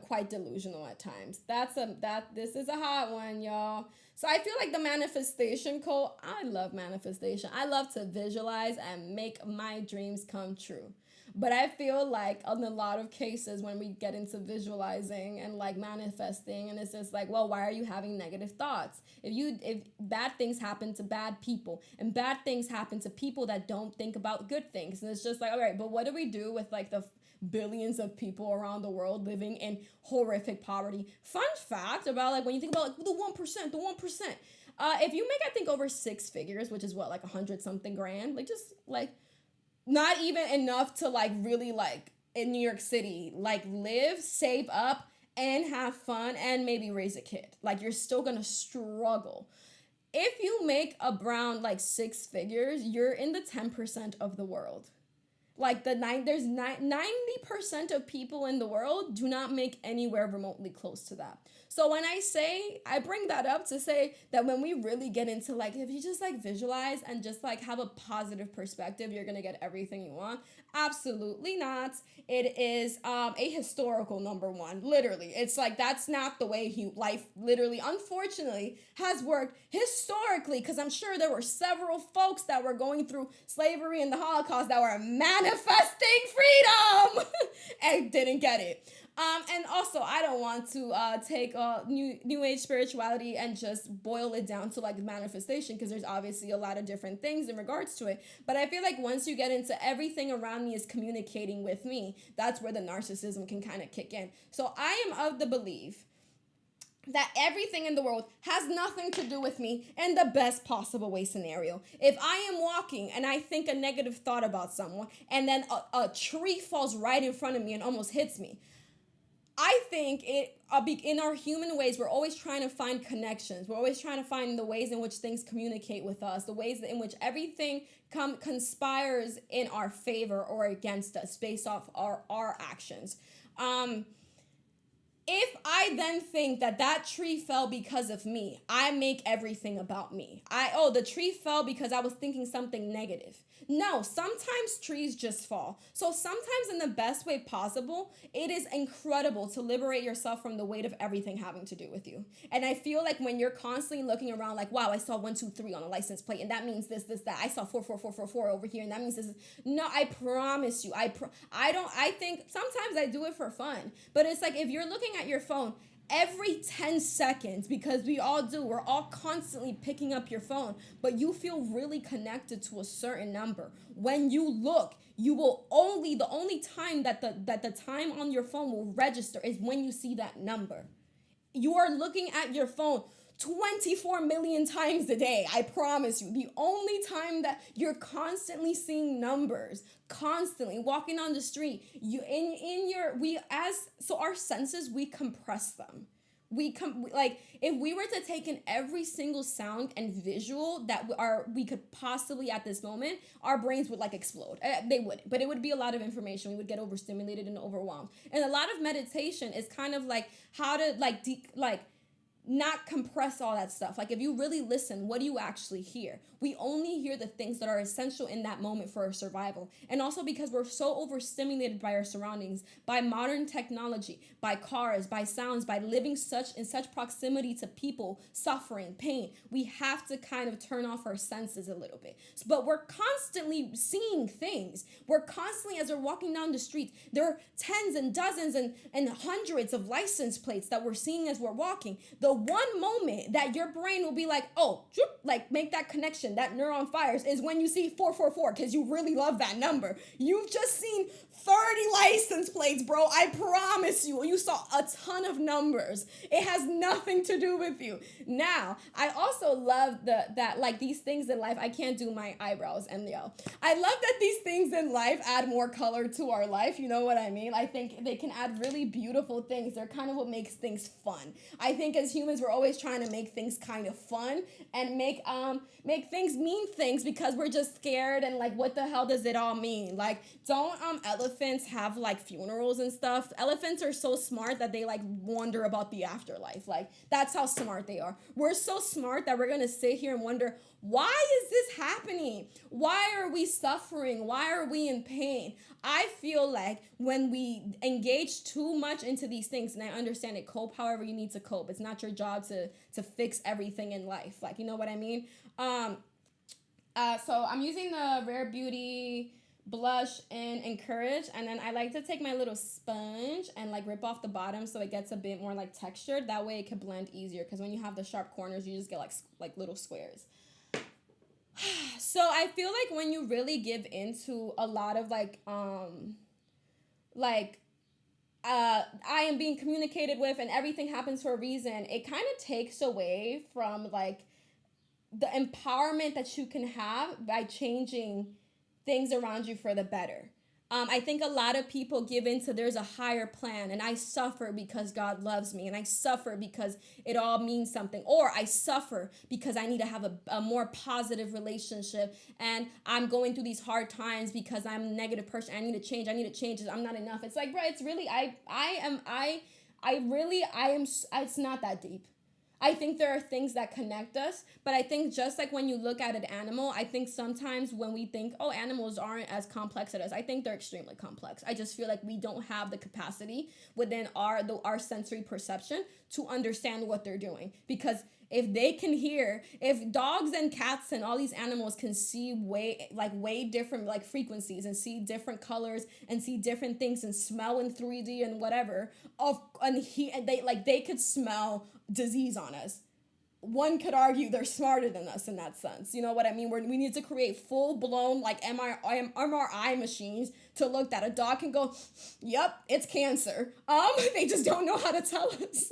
quite delusional at times. This is a hot one, y'all. So I feel like the manifestation cult, I love manifestation. I love to visualize and make my dreams come true. But I feel like in a lot of cases when we get into visualizing and like manifesting, and it's just like, well, why are you having negative thoughts? If bad things happen to bad people and bad things happen to people that don't think about good things. And it's just like, all right, but what do we do with like the billions of people around the world living in horrific poverty? Fun fact about like when you think about like the 1%, if you make, I think, over 6 figures, which is what, like 100 something grand, like just like, not even enough to like really like in New York City, like live, save up, and have fun and maybe raise a kid. Like you're still gonna struggle. If you make around like 6 figures, you're in the 10% of the world. Like there's 90% of people in the world do not make anywhere remotely close to that. So when I bring that up to say that when we really get into like, if you just like visualize and just like have a positive perspective, you're going to get everything you want. Absolutely not. It is a historical number one, literally. It's like, that's not the way life literally, unfortunately, has worked historically, because I'm sure there were several folks that were going through slavery and the Holocaust that were manifesting freedom and didn't get it. And also, I don't want to take new age spirituality and just boil it down to like manifestation, because there's obviously a lot of different things in regards to it. But I feel like once you get into everything around me is communicating with me, that's where the narcissism can kind of kick in. So I am of the belief that everything in the world has nothing to do with me in the best possible way scenario. If I am walking and I think a negative thought about someone, and then a tree falls right in front of me and almost hits me, I think in our human ways, we're always trying to find connections. We're always trying to find the ways in which things communicate with us, the ways in which everything conspires in our favor or against us based off our actions. If I then think that tree fell because of me, I make everything about me. The tree fell because I was thinking something negative. No, sometimes trees just fall. So sometimes in the best way possible, it is incredible to liberate yourself from the weight of everything having to do with you. And I feel like when you're constantly looking around like, wow, I saw 123 on a license plate, and that means this, that. I saw 44444 over here, and that means this. No, I promise you, I think sometimes I do it for fun. But it's like if you're looking at your phone every 10 seconds, because we're all constantly picking up your phone, but you feel really connected to a certain number. When you look, you will the only time that the time on your phone will register is when you see that number. You are looking at your phone 24 million times a day. I promise you. The only time that you're constantly seeing numbers, constantly walking on the street, our senses, we compress them. Like, if we were to take in every single sound and visual that we could possibly at this moment, our brains would like explode. They wouldn't, but it would be a lot of information. We would get overstimulated and overwhelmed. And a lot of meditation is kind of like how to not compress all that stuff. Like, if you really listen, what do you actually hear? We only hear the things that are essential in that moment for our survival. And also because we're so overstimulated by our surroundings, by modern technology, by cars, by sounds, by living in such proximity to people, suffering, pain, we have to kind of turn off our senses a little bit. But we're constantly seeing things. We're constantly, as we're walking down the streets, there are tens and dozens and hundreds of license plates that we're seeing as we're walking. The one moment that your brain will be like, oh, like make that connection, that neuron fires, is when you see 444, because you really love that number. You've just seen 30 license plates, bro. I promise you. You saw a ton of numbers. It has nothing to do with you. Now, I also love that like these things in life, I can't do my eyebrows, and I love that these things in life add more color to our life. You know what I mean? I think they can add really beautiful things. They're kind of what makes things fun. I think as humans, we're always trying to make things kind of fun and make things mean things, because we're just scared and like, what the hell does it all mean? Like, don't elephants have like funerals and stuff? Elephants are so smart that they like wonder about the afterlife. Like, that's how smart they are. We're so smart that we're gonna sit here and wonder, why is this happening? Why are we suffering? Why are we in pain? I feel like when we engage too much into these things, and I understand it, cope however you need to cope. It's not your job to fix everything in life. Like, you know what I mean? So I'm using the Rare Beauty blush in Encourage, and then I like to take my little sponge and like rip off the bottom so it gets a bit more like textured. That way it can blend easier, because when you have the sharp corners, you just get like little squares. So I feel like when you really give into a lot of I am being communicated with and everything happens for a reason, it kind of takes away from like the empowerment that you can have by changing things around you for the better. I think a lot of people give into there's a higher plan, and I suffer because God loves me, and I suffer because it all means something, or I suffer because I need to have a more positive relationship, and I'm going through these hard times because I'm a negative person. I need to change. I'm not enough. It's like, bro, it's really, it's not that deep. I think there are things that connect us, but I think just like when you look at an animal, I think sometimes when we think, oh, animals aren't as complex as us, I think they're extremely complex. I just feel like we don't have the capacity within our sensory perception to understand what they're doing. Because if dogs and cats and all these animals can see way different like frequencies and see different colors and see different things and smell in 3D and whatever, they could smell disease on us. One could argue they're smarter than us in that sense. You know what I mean? We need to create full-blown like MRI machines to look that a dog can go, yep, it's cancer. They just don't know how to tell us.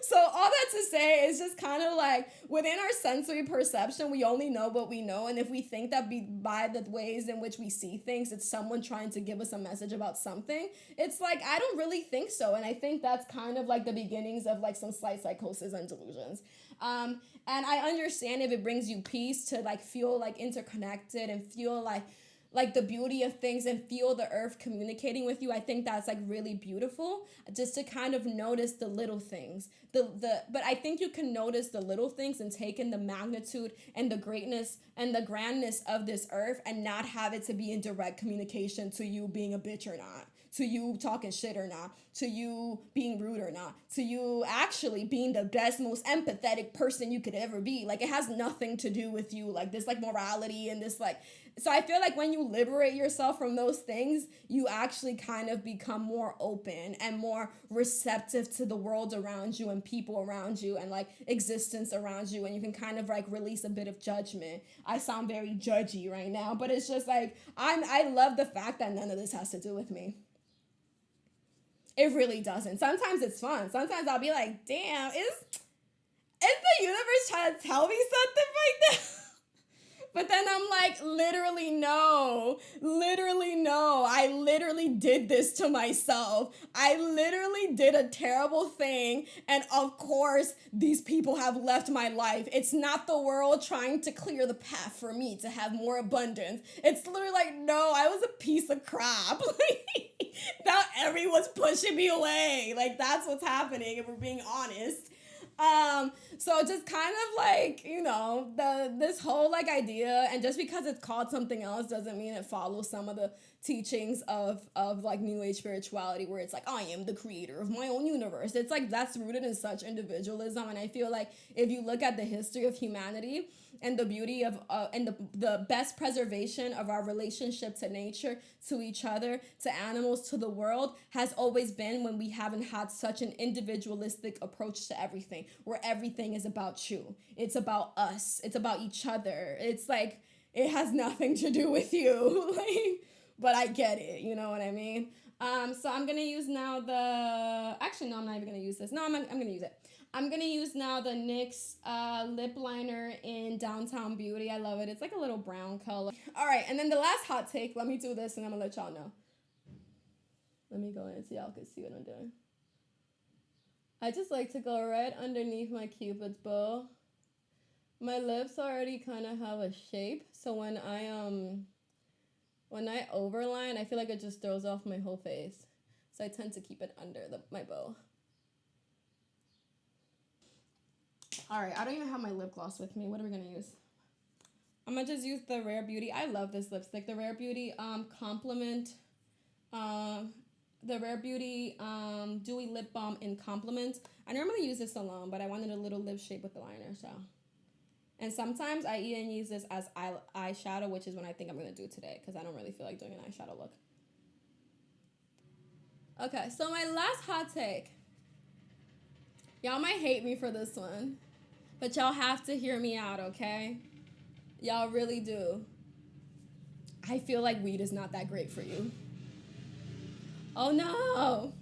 So all that to say is just kind of like within our sensory perception, we only know what we know. And if we think that by the ways in which we see things, it's someone trying to give us a message about something, it's like, I don't really think so. And I think that's kind of like the beginnings of like some slight psychosis and delusions. And I understand if it brings you peace to like feel like interconnected and feel like the beauty of things and feel the earth communicating with you. I think that's like really beautiful, just to kind of notice the little things. But I think you can notice the little things and take in the magnitude and the greatness and the grandness of this earth and not have it to be in direct communication to you being a bitch or not, to you talking shit or not, to you being rude or not, to you actually being the best, most empathetic person you could ever be. Like, it has nothing to do with you, like this like morality and this like. So I feel like when you liberate yourself from those things, you actually kind of become more open and more receptive to the world around you and people around you and like existence around you, and you can kind of like release a bit of judgment. I sound very judgy right now, but it's just like I love the fact that none of this has to do with me. It really doesn't. Sometimes it's fun. Sometimes I'll be like, damn, is the universe trying to tell me something right now? But then I'm like, literally no. Literally no. I literally did this to myself. I literally did a terrible thing. And of course, these people have left my life. It's not the world trying to clear the path for me to have more abundance. It's literally like, no, I was a piece of crap. Now everyone's pushing me away. Like, that's what's happening if we're being honest. So just kind of like, this whole like idea, and just because it's called something else doesn't mean it follows some of the teachings of like New Age spirituality, where it's like, I am the creator of my own universe. It's like, that's rooted in such individualism. And I feel like if you look at the history of humanity and the beauty of and the best preservation of our relationship to nature, to each other, to animals, to the world, has always been when we haven't had such an individualistic approach to everything, where everything is about you. It's about us. It's about each other. It's like, it has nothing to do with you. Like, but I get it. You know what I mean? So I'm going to use now actually, no, I'm not even going to use this. No, I'm going to use it. I'm going to use now the NYX Lip Liner in Downtown Beauty. I love it. It's like a little brown color. All right, and then the last hot take. Let me do this, and I'm going to let y'all know. Let me go in so y'all can see what I'm doing. I just like to go right underneath my Cupid's bow. My lips already kind of have a shape, so when I overline, I feel like it just throws off my whole face. So I tend to keep it under my bow. All right, I don't even have my lip gloss with me. What are we going to use? I'm going to just use the Rare Beauty. I love this lipstick. The Rare Beauty Compliment. The Rare Beauty Dewy Lip Balm in Compliment. I normally use this alone, but I wanted a little lip shape with the liner, so. And sometimes I even use this as eyeshadow, which is what I think I'm going to do today, because I don't really feel like doing an eyeshadow look. Okay, so my last hot take. Y'all might hate me for this one, but y'all have to hear me out, okay? Y'all really do. I feel like weed is not that great for you. Oh no.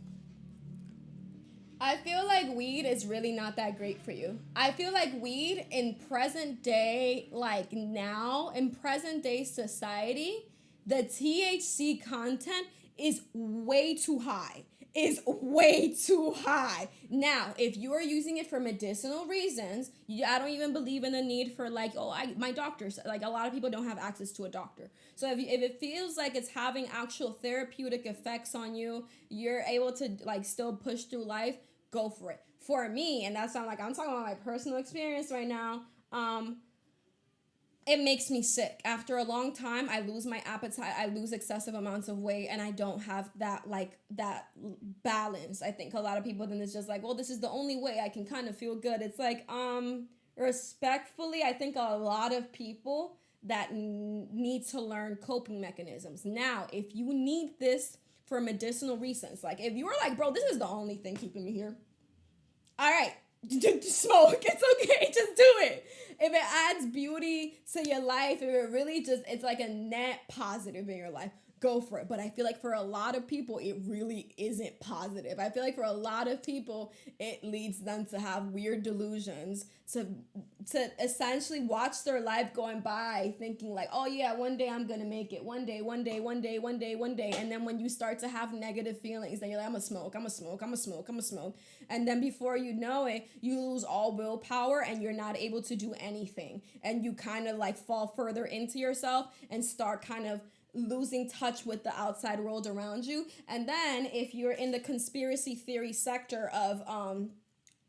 I feel like weed is really not that great for you. I feel like weed in present day, like now, in present day society, the THC content is way too high. Is way too high. Now, if you are using it for medicinal reasons, I don't even believe in the need for like, my doctor, like a lot of people don't have access to a doctor. So if it feels like it's having actual therapeutic effects on you, you're able to like still push through life, go for it. For me, and that's not like, I'm talking about my personal experience right now, it makes me sick. After a long time, I lose my appetite, I lose excessive amounts of weight, and I don't have that balance. I think a lot of people then it's just like, well, this is the only way I can kind of feel good. It's like, respectfully, I think a lot of people that need to learn coping mechanisms. Now, if you need this for medicinal reasons, like if you're like, bro, this is the only thing keeping me here, all right, smoke. It's okay. Just do it. If it adds beauty to your life, if it really it's like a net positive in your life, go for it. But I feel like for a lot of people, it really isn't positive. I feel like for a lot of people, it leads them to have weird delusions, to essentially watch their life going by thinking like, oh yeah, one day I'm going to make it. One day. And then when you start to have negative feelings, then you're like, I'm going to smoke. And then before you know it, you lose all willpower and you're not able to do anything. And you kind of like fall further into yourself and start kind of losing touch with the outside world around you. And then if you're in the conspiracy theory sector of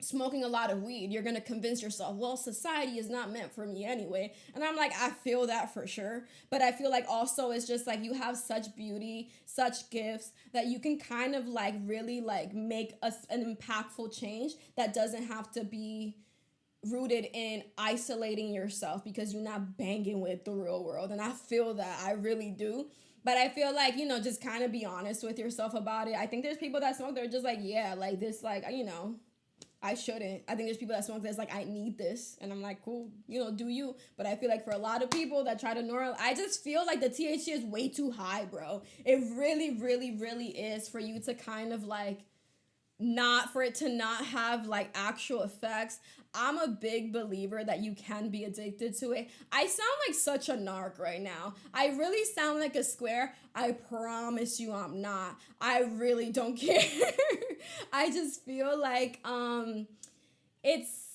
smoking a lot of weed, you're going to convince yourself, well, society is not meant for me anyway. And I'm like, I feel that for sure. But I feel like also it's just like you have such beauty, such gifts that you can kind of like really like make an impactful change that doesn't have to be rooted in isolating yourself because you're not banging with the real world. And I feel that, I really do. But I feel like, just kind of be honest with yourself about it. I think there's people that smoke, they're just like, yeah, like this, like, I shouldn't. I think there's people that smoke that's like, I need this. And I'm like, cool, do you? But I feel like for a lot of people that try to I just feel like the THC is way too high, bro. It really, really, really is for you to kind of like not for it to not have like actual effects. I'm a big believer that you can be addicted to it. I sound like such a narc right now. I really sound like a square. I promise you I'm not. I really don't care. I just feel like it's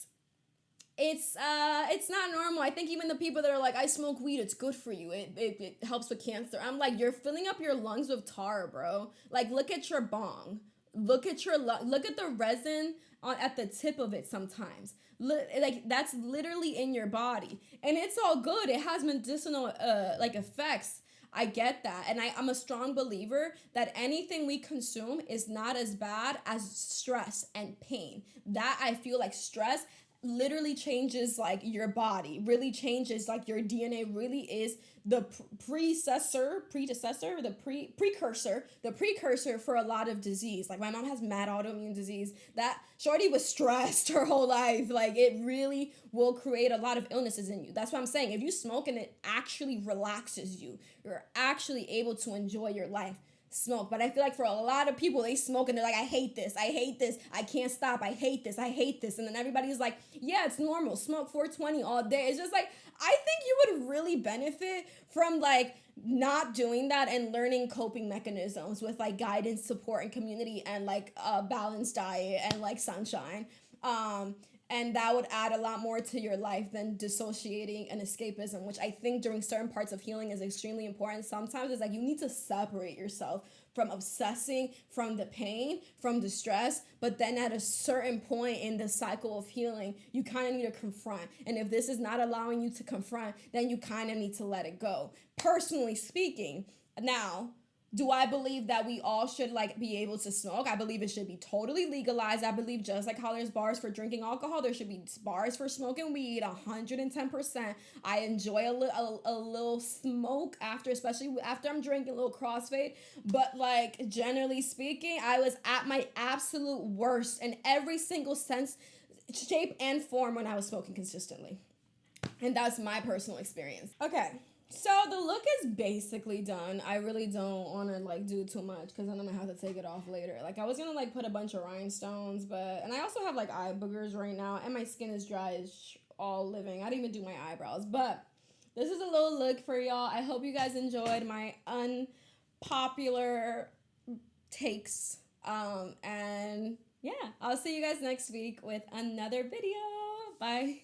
it's not normal. I think even the people that are like, I smoke weed, it's good for you. It helps with cancer. I'm like, you're filling up your lungs with tar, bro. Like, look at your bong. Look at look at the resin at the tip of it sometimes. Like that's literally in your body. And it's all good. It has medicinal like effects. I get that. And I'm a strong believer that anything we consume is not as bad as stress and pain. That I feel like stress literally changes like your body, really changes like your DNA, really is the precursor for a lot of disease. Like my mom has mad autoimmune disease. That shorty was stressed her whole life. Like it really will create a lot of illnesses in you. That's what I'm saying. If you smoke and it actually relaxes you, you're actually able to enjoy your life. Smoke. But I feel like for a lot of people, they smoke and they're like, I hate this, I can't stop, I hate this. And then everybody's like, yeah, it's normal, smoke 420 all day. It's just like, I think you would really benefit from like not doing that and learning coping mechanisms with like guidance, support, and community, and like a balanced diet and like sunshine. And that would add a lot more to your life than dissociating and escapism, which I think during certain parts of healing is extremely important. Sometimes it's like you need to separate yourself from obsessing, from the pain, from the stress. But then at a certain point in the cycle of healing, you kind of need to confront. And if this is not allowing you to confront, then you kind of need to let it go. Personally speaking, now, do I believe that we all should like be able to smoke? I believe it should be totally legalized. I believe just like how there's bars for drinking alcohol, there should be bars for smoking weed, 110%. I enjoy a little smoke after, especially after I'm drinking, a little crossfade. But like generally speaking, I was at my absolute worst in every single sense, shape, and form when I was smoking consistently. And that's my personal experience. Okay. So the look is basically done. I really don't want to like do too much because then I'm gonna have to take it off later. Like I was gonna like put a bunch of rhinestones, and I also have like eye boogers right now, and my skin is dry as all living. I didn't even do my eyebrows, but this is a little look for y'all. I hope you guys enjoyed my unpopular takes. And yeah, I'll see you guys next week with another video. Bye.